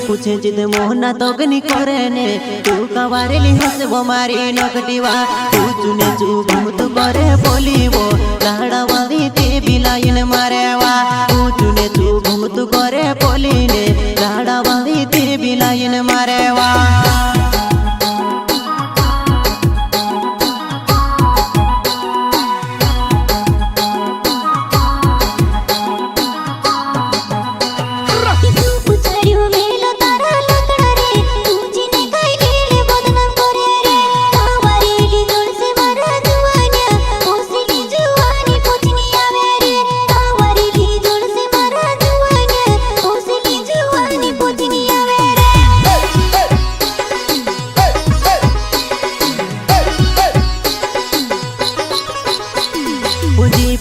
पूछे जिद मोहना तोगनी करे ने तू कवारेली हसबो मारी नकटीवा तू चुने चू घूमत करे बोलीवो लाड़ा वाली ते बिलाइन मारेवा तू चुने चू घूमत करे बोलीने लाड़ा वाली ते बिलाइन मारेवा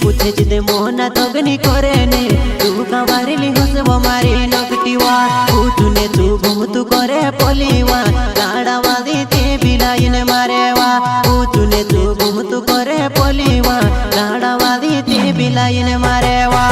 पूछे जिदे मोहना तोगनी करे ने तू कवारेली हसबो मारी नकटीवा तू चुने चू घूमतु करे पोलीवा लाड़ा वाली ते बिलाइन मारेवा तू चुने चू घूमतु करे पोलीवा लाड़ा वाली ते बिलाइन मारेवा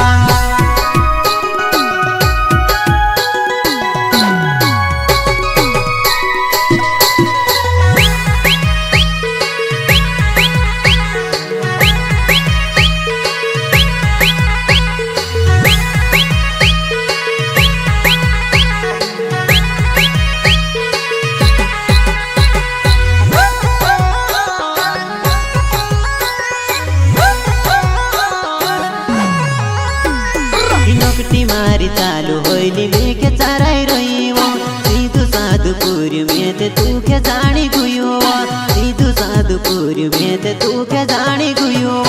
मारी चालू होइली मेके चाराई रहीवो सीधु साधुपुर में ते तू के जानी गुयो सीधु साधुपुर में ते तू के जानी गुयो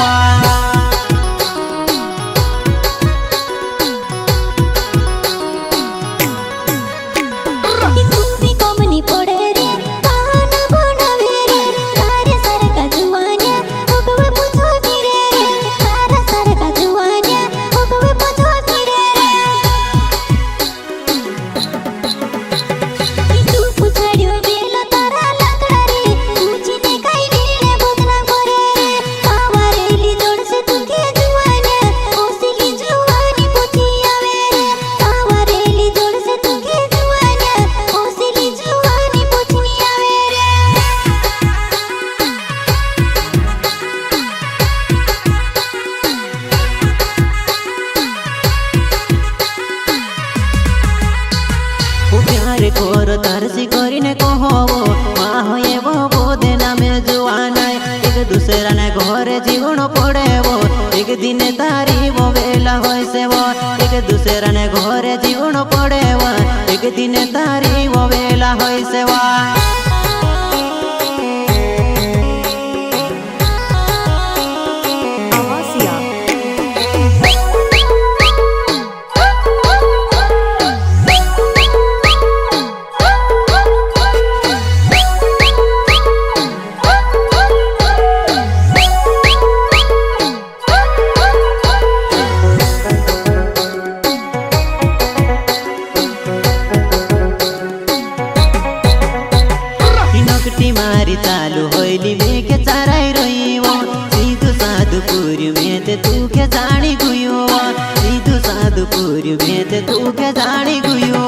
कोर तरसी करीने कहबो माँ होए वो बोदे नामे जुआनाय एक दूसरा ने घरे जीवन पड़ेबो एक दिन तारी वो बेला होय से वो एक दूसरा ने घरे जीवन पड़ेबो एक दिन तारी वो बेला होय से वो मारी चालू होइली मेके चाराई रहीवो सीधु साधुपुर में ते तू के जानी गुयो सीधु साधुपुर में ते तू के जानी गुयो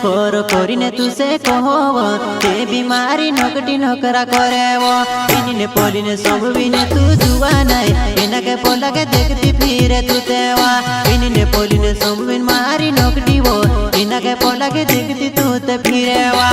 कोर कोरीने तुसे कहबो ते बीमारी नकटी नकरा करेवो इनिने पोलिने सब बिने तू जुआ नाय इनके पोलगे देखती फिरे तू तेवा इनिने पोलिने सब बिन मारी नकटी वो इनके पोलगे देखती तू ते फिरेवा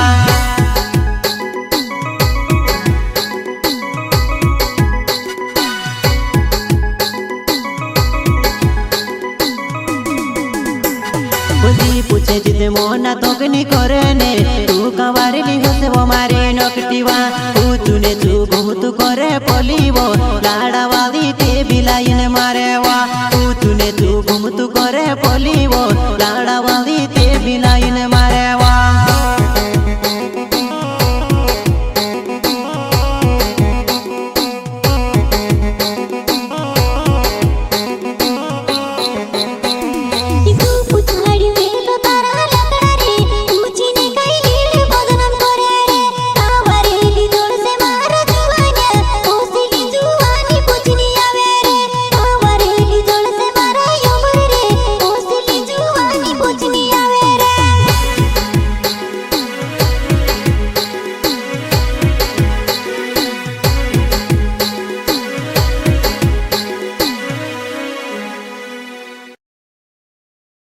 पूछे जिदे मोहना तोगनी करे ने तू कवारेली हसबो मारी नकटीवा तू चुने चू घूमतु करे पोलीवो लाड़ा वाली ते बिलाइन मारेवा तू चुने चू घूमतु करे पोलीवो लाड़ा वाली